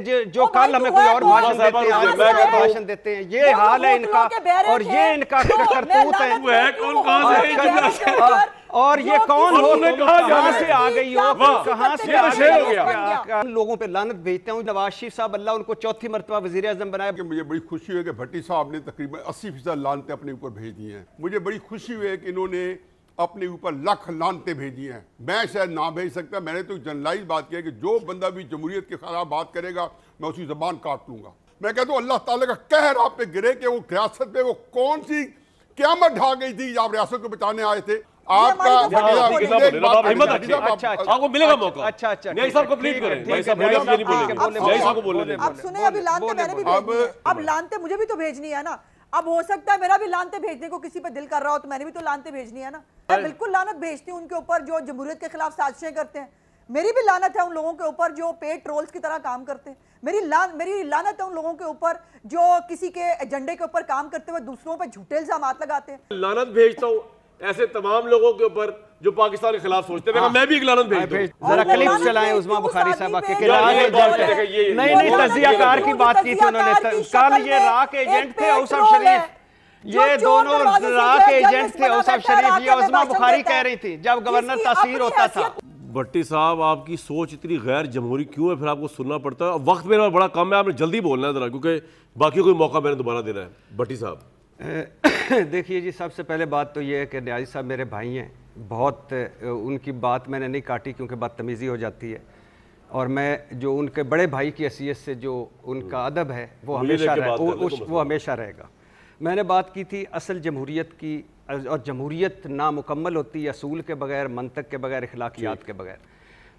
जो कल हमें कोई और भाषण देते हैं, आज और भाषण देते हैं, ये हाल है इनका और ये इनका करतूत है। और ये कौन हो, कहां से आ गई हो, कहां से आ गया। लोगों पे लानत भेजते हैं। नवाज शरीफ साहब अल्लाह उनको चौथी मरतबा वजीर आजम बनाया। मुझे बड़ी खुशी हुई कि भट्टी साहब ने तकरीबन 80% लानतें अपने ऊपर भेज दी हैं। मुझे बड़ी खुशी हुई है कि इन्होंने अपने ऊपर लाख लानतें भेजी हैं। मैं शायद ना भेज सकता, मैंने तो जनरलाइज बात किया कि जो बंदा भी जमहूरियत के खिलाफ बात करेगा मैं उसकी जबान काट लूंगा। मैं कहता हूँ अल्लाह ताला का कहर आप पे गिरे कि वो रियासत पे वो कौन सी क़यामत ढा गई थी आप रियासत को बचाने आए थे। आपका आपको मिलेगा मौका। अच्छा अच्छा नहीं साहब कंप्लीट करें। नहीं साहब बोले। अब सुने, अभी लानते मैंने भी भेजनी है। अब लानते मुझे भी तो भेजनी है ना। अब हो सकता है मेरा भी लानते भेजने को किसी पे दिल कर रहा हो तो मैंने भी तो लानते भेजनी है ना। मैं बिल्कुल लानत भेजती हूँ उनके ऊपर जो जमहूरियत के खिलाफ साजिशें करते हैं। मेरी भी लानत है उन लोगों के ऊपर जो पेड ट्रोल्स की तरह काम करते हैं। मेरी लानत है उन लोगों के ऊपर जो किसी के एजेंडे के ऊपर काम करते हुए दूसरों पर झूठे इल्जाम लगाते हैं। लानत भेजता हूँ ऐसे तमाम लोगों के ऊपर जो पाकिस्तान के खिलाफ सोचते हैं। मैं भी एक लानत भेज दूं। जरा क्लिप चलाएं उस्मा बुखारी साहब के नहीं तजियाकार की बात की थी उन्होंने कल। ये राक एजेंट थे औसफ शरीफ, ये दोनों राक एजेंट थे औसफ शरीफ। ये उस्मा बुखारी कह रही थी जब गवर्नर तासीर होता था। भट्टी साहब आपकी सोच इतनी गैर जमहूरी क्यों है, फिर आपको सुनना पड़ता है। वक्त मेरा बड़ा कम है, आपने जल्दी बोलना है जरा, क्योंकि बाकी कोई मौका मैंने दोबारा देना है। भट्टी साहब देखिए जी, सबसे पहले बात तो ये है कि न्याजी साहब मेरे भाई हैं। बहुत उनकी बात मैंने नहीं काटी क्योंकि बदतमीज़ी हो जाती है, और मैं जो उनके बड़े भाई की हैसियत से जो उनका अदब है वो हमेशा रहेगा। मैंने बात की थी असल जमहूरियत की, और जमहूरियत नामुकम्मल होती है असूल के बगैर, मंतक के बगैर, अखलाकियात के बगैर।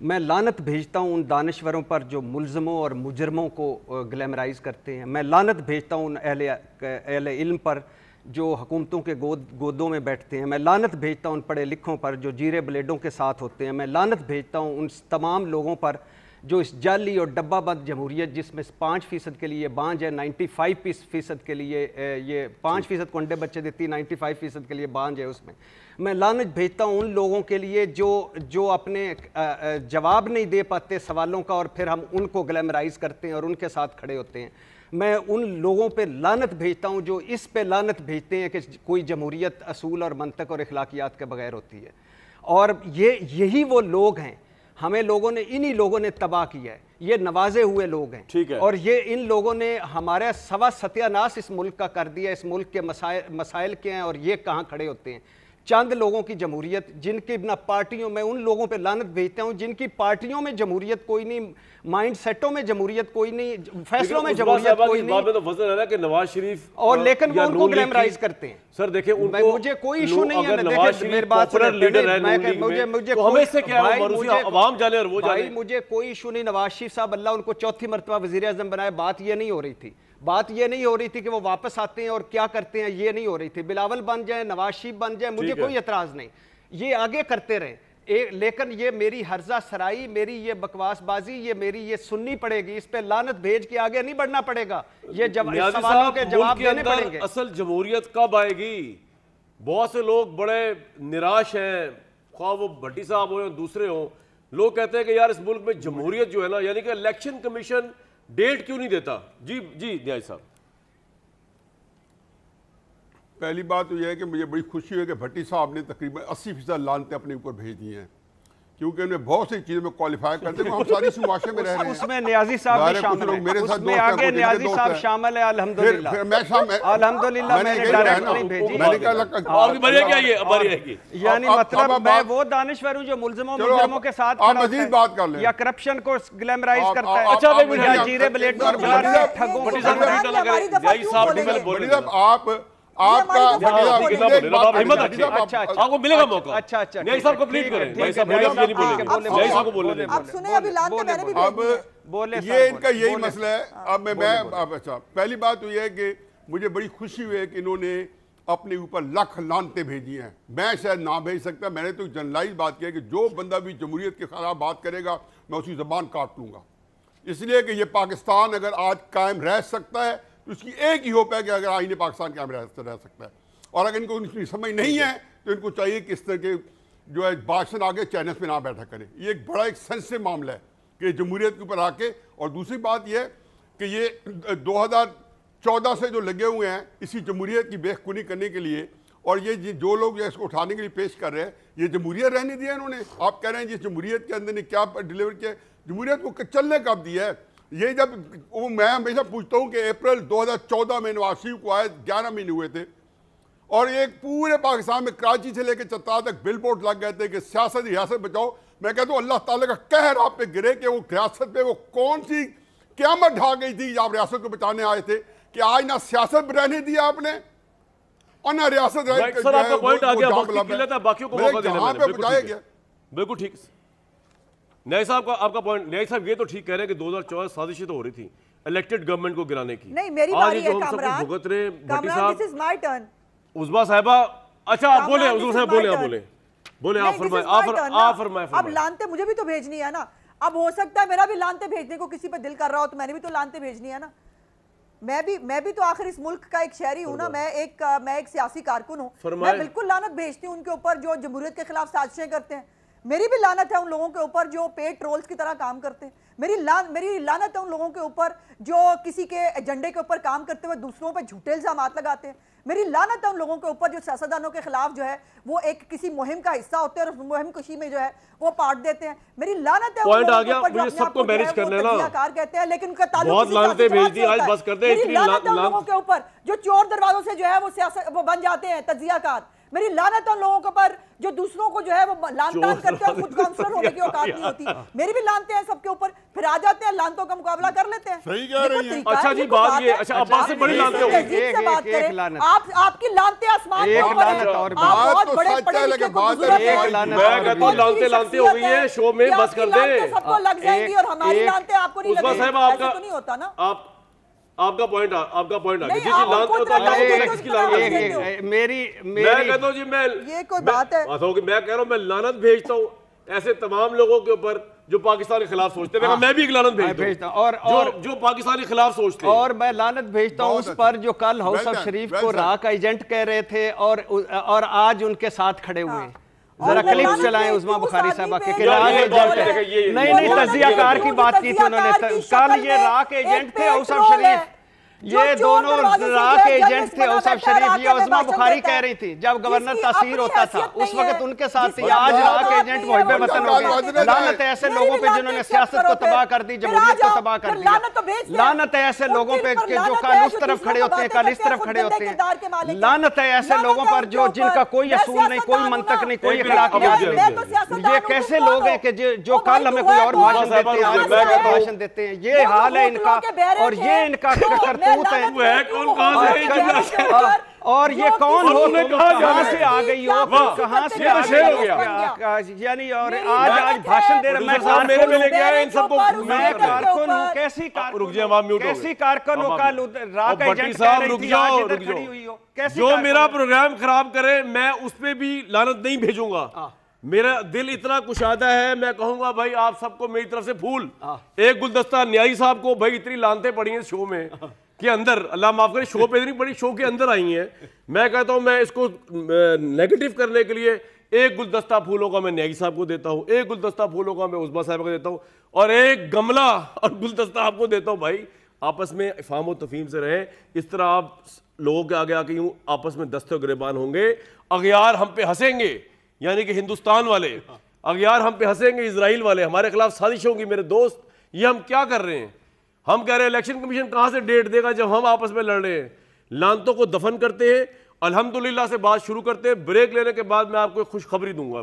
मैं लानत भेजता हूँ उन दानश्वरों पर जो मुल्ज़मों और मुजरमों को ग्लैमराइज़ करते हैं। मैं लानत भेजता हूँ उन अहले इल्म पर जो हुकूमतों के गोदों में बैठते हैं। मैं लानत भेजता हूँ उन पढ़े लिखों पर जो जीरे ब्लेडों के साथ होते हैं। मैं लानत भेजता हूँ उन तमाम लोगों पर जो इस जाली और डब्बाबंद जमहूरियत जिसमें 5% के लिए बांझ है, 95% के लिए ये 5% को अंडे बच्चे देती है, 95% के लिए बांझ है उसमें। मैं लानत भेजता हूँ उन लोगों के लिए जो अपने जवाब नहीं दे पाते सवालों का और फिर हम उनको ग्लैमराइज़ करते हैं और उनके साथ खड़े होते हैं। मैं उन लोगों पे लानत भेजता हूँ जो इस पे लानत भेजते हैं कि कोई जमहूरियत असूल और मंतक और अखलाकियात के बगैर होती है। और यही वो लोग हैं, हमें लोगों ने, इन्हीं लोगों ने तबाह किया है। ये नवाजे हुए लोग हैं, ठीक है। और ये इन लोगों ने हमारा सवा सत्यानाश इस मुल्क का कर दिया। इस मुल्क के मसाइल क्या हैं और ये कहाँ खड़े होते हैं। चंद लोगों की जमहूरियत, जिनकी ना पार्टियों में, उन लोगों पे लानत भेजता हूँ जिनकी पार्टियों में जमहूरियत कोई नहीं, माइंड सेटों में जमहूरियत कोई नहीं, फैसलों में जमहूरियत कोई नहीं। तो वजन है ना कि नवाज शरीफ और लेकिन वो उनको ग्लैमराइज करते हैं। सर देखिए, मुझे कोई इशू नहीं है। मेरी बात मुझे कोई इशू नहीं। नवाज शरीफ साहब अल्लाह उनको चौथी मरतबा वजीर आजम बनाए, बात ये नहीं हो रही थी। बात ये नहीं हो रही थी कि वो वापस आते हैं और क्या करते हैं, ये नहीं हो रही थी। बिलावल बन जाए, नवाज शरीफ बन जाए, मुझे कोई एतराज नहीं, ये आगे करते रहे। लेकिन ये मेरी हर्जा सराई, मेरी ये बकवासबाजी, ये मेरी ये सुननी पड़ेगी। इस पे लानत भेज के आगे नहीं बढ़ना पड़ेगा। ये सवालों के जवाब देने पड़ेंगे। असल जमहूरियत कब आएगी? बहुत से लोग बड़े निराश हैं, ख्वाह वो भट्टी साहब हो या दूसरे हो। लोग कहते हैं कि यार इस मुल्क में जमहूरियत जो है ना, यानी कि इलेक्शन कमीशन डेट क्यों नहीं देता? जी न्याय साहब। पहली बात तो यह है कि मुझे बड़ी खुशी है कि भट्टी साहब ने तकरीबन 80% लानतें अपने ऊपर भेज दी हैं, क्योंकि उन्हें बहुत सी चीज़ों में क्वालिफाई करते हैं। हम सारी मुआशरे में रह रहे हैं। उसमें न्याजी साहब भी शामिल हैं, मेरे साथ उसमें आगे न्याजी साहब शामिल है। अल्हम्दुलिल्लाह अल्हम्दुलिल्लाह मैंने डायरेक्ट नहीं भेजी। मैंने कहा यानी मतलब मैं वो दानिश्वर हूं जो मुल्ज़िमों के साथ आप मजीद बात कर लें, या करप्शन को ग्लैमराइज करता है। अच्छा जीरे ब्लेड आपको मिलेगा मौका। अच्छा अच्छा न्याय साहब कंप्लीट करें। न्याय साहब बोले। अब सुने, अभी लानते मैंने भी बोले। ये इनका यही मसला है। अब मैं अच्छा, पहली बात तो यह है कि मुझे बड़ी खुशी हुई है कि इन्होंने अपने ऊपर लाख लानतें भेजी हैं। मैं शायद ना भेज सकता, मैंने तो जनरलाइज बात किया कि जो बंदा भी जमहूरियत के खिलाफ बात करेगा मैं उसकी जबान काट लूंगा। इसलिए कि ये पाकिस्तान अगर आज कायम रह सकता है तो उसकी एक ही होप है कि अगर आईने पाकिस्तान कायम रह सकता है। और अगर इनको उनकी समझ नहीं है तो इनको चाहिए कि इस तरह के जो है भाषण आगे चैनल्स में ना बैठा करें। ये एक बड़ा एक सेंसिटिव मामला है। कि जमहूरियत के ऊपर आके। और दूसरी बात यह कि ये 2014 से जो लगे हुए हैं इसी जमहूरियत की बेखुनी करने के लिए, और ये जो लोग इसको उठाने के लिए पेश कर रहे हैं, ये जमहूरियत रहने दिया इन्होंने। आप कह रहे हैं जिस जमहूरियत के अंदर ने क्या डिलीवर किया, जमहूरियत को चलने कब दिया है? ये जब मैं हमेशा पूछता हूँ कि अप्रैल 2014 में नवाज शरीफ को आए 11 महीने हुए थे, और एक पूरे पाकिस्तान में कराची से लेकर चतरा तक बिल बोर्ड लग गए थे कि सियासत रियासत बचाओ। मैं कहता हूँ अल्लाह ताला का कहर आप पे गिरे कि वो रियासत पे वो कौन सी क़यामत ढा गई थी जब आप रियासत को बचाने आए थे, कि आज ना सियासत रहने दिया आपने और ना रियासत सर आपका पॉइंट आ गया, वक्त की किल्लत है, बाकियों को मौका देना है। बचाया गया बिल्कुल ठीक। न्याय साहब का आपका पॉइंट, न्याय साहब ये तो ठीक कह रहे हैं कि 2014 साजिशें तो हो रही थी इलेक्टेड गवर्नमेंट को गिराने की। नहीं, मेरी आज बारी जो है हम सब कामरान, भुगत रहे हैं, भट्टी कामरान, साहब, दिस इज माय टर्न। उज़मा साहिबा, अच्छा आप बोले, उज़मा साहब बोले, आप बोले, बोले, आप नहीं, फरमाए, this is my turn ना। आप फरमाए। अब लानते मुझे भी तो भेजनी है ना। अब हो सकता है मेरा भी लानते भेजने को किसी पे दिल कर रहा हो, तो मैंने भी तो लानते भेजनी है ना। मैं भी तो आखिर इस मुल्क का एक शहरी हूं ना। मैं एक सियासी कारकुन हूं। मैं बिल्कुल लानत भेजती हूं उनके ऊपर जो जमहूरियत के खिलाफ साजिशें करते हैं। मेरी भी लानत है उन लोगों के ऊपर जो पेड ट्रोल्स की तरह काम करते हैं। मेरी लानत है उन लोगों के ऊपर जो किसी के एजेंडे के ऊपर काम करते हुए दूसरों पर झूठे इल्जामात लगाते हैं। मेरी लानत है उन लोगों के ऊपर जो सियासतदानों के खिलाफ जो है वो एक किसी मुहिम का हिस्सा होते हैं और उस मुहिम खुशी में जो है वो पार्ट देते हैं। मेरी लानत है पॉइंट आ गया, मुझे सबको मैनेज कर लेना। कहते हैं लेकिन उनका ताल्लुक बहुत लानतें भेज दी, आज बस कर दे। मेरी लानत है उन लोगों के ऊपर जो चोर दरवाजों से जो है वो सियासत वो बन जाते हैं तज्जियाकार। मेरी लानत है उन लोगों के ऊपर जो दूसरों को जो है वो लानतान करते हैं, खुद काउंसलर होने की औकात नहीं होती। मेरी भी लानते हैं सबके ऊपर, फिर आ जाते हैं लानतों का मुकाबला कर लेते हैं। सही कह रही हैं। अच्छा जी, बात ये, अच्छा अब्बास से बड़ी लानतें हो गई। आपकी लानते आसमान एक के ऊपर लानत हैं। और आप बात बहुत तो बड़े सच पढ़े है, लिखे लेकिन को बात गुजरे एक हैं। लानत मैं कहता हूँ लानते हो गई है, शो में बस कर दे। सबको लग जाएंगी और हमारी लानते आपको नहीं उज़मा लगेगी। साहिबा, ऐसा तो नहीं होता ना। आपका पॉइंट आ गया। नहीं, जी आप लानते हो तो खुद अल्लाह लानते को हो, किसकी लानत एक- भेजते हो? एक- मैं कहता हूँ जी, ये कोई बात है? मैं कह रहा हूँ मैं लानत भेजता हूँ ऐसे तमाम लोगों के ऊपर जो पाकिस्तान के खिलाफ सोचते हैं। मैं भी एक लानत भेजता हूँ और जो पाकिस्तान के खिलाफ सोचते हैं। और मैं लानत भेजता हूँ उस पर जो कल हाउस ऑफ शरीफ को रा का एजेंट कह रहे थे और आज उनके साथ खड़े हुए हैं। जरा और क्लिप लानत चलाएं भेजती उज़मा हूँ बुखारी शादी साहबा के पे। कि रा के एजेंट है। नहीं तजियाकार की बात की थी उन्होंने। कल ये रा के एजेंट थे हाउस ऑफ शरीफ, ये दोनों रा के एजेंट थे हाउस ऑफ शरीफ। ये उज़मा बुखारी कह रही थी जब गवर्नर तासीर होता था उस वक्त उनके साथ थी। आज रा के एजेंट मुहिब वतन हो गए। लानत है ऐसे लोगों पे जिन्होंने सियासत को तबाह कर दी, जमहूरियत को तबाह कर दिया। लानत है ऐसे लोगों पे जो कल उस तरफ खड़े होते हैं, कल इस तरफ खड़े होते हैं। लानत है ऐसे लोगों पर जो जिनका कोई असूल नहीं, कोई मंतक नहीं, कोई अखलाकियात। ये कैसे लोग हैं कि जो कल हमें कोई और भाषण देते हैं, आज भाषण देते हैं। ये हाल है इनका और ये इनका करतूत है। कौन कहां से और ये कौन हो, कहां से आ गई हो, कहां से आ शेर हो गई यानी। और आज भाषण दे रहा मैं मेरे में लेके आए इन सबको। मैं कारकुन हूं, कैसी रुक जाए, आप म्यूट हो गए। कैसी कारकुन हो, कल रा का एजेंट कह साहब रही रुक थी, जाओ, आज रुक इधर खड़ी हुई हो। जाओ। जो मेरा प्रोग्राम खराब करे मैं उस पे भी लानत नहीं भेजूंगा। मेरा दिल इतना कुशादा है, मैं कहूंगा भाई आप सबको मेरी तरफ से फूल। एक गुलदस्ता न्यायी साहब को भाई इतनी लानतें पड़ी हैं शो में के अंदर, अल्लाह माफ करे, शो पे इतनी बड़ी शो के अंदर आई हैं। मैं कहता हूं मैं इसको नेगेटिव करने के लिए एक गुलदस्ता फूलों का मैं न्यायी साहब को देता हूं, एक गुलदस्ता फूलों का मैं उज़मा साहब को देता हूं और एक गमला और गुलदस्ता आपको देता हूं। भाई आपस में इफ़हाम व तफ़हीम से रहें। इस तरह आप लोगों के आगे आके यूं आपस में दस्ते गिरेबान होंगे। अगयार हम पे हंसेंगे, यानी कि हिंदुस्तान वाले अगयार हम पे हंसेंगे, इजराइल वाले हमारे खिलाफ साजिश होगी। मेरे दोस्त, ये हम क्या कर रहे हैं? हम कह रहे हैं इलेक्शन कमीशन कहां से डेट देगा जब हम आपस में लड़ रहे हैं। लानतों को दफन करते हैं, अल्हम्दुलिल्लाह से बात शुरू करते हैं। ब्रेक लेने के बाद मैं आपको एक खुशखबरी दूंगा।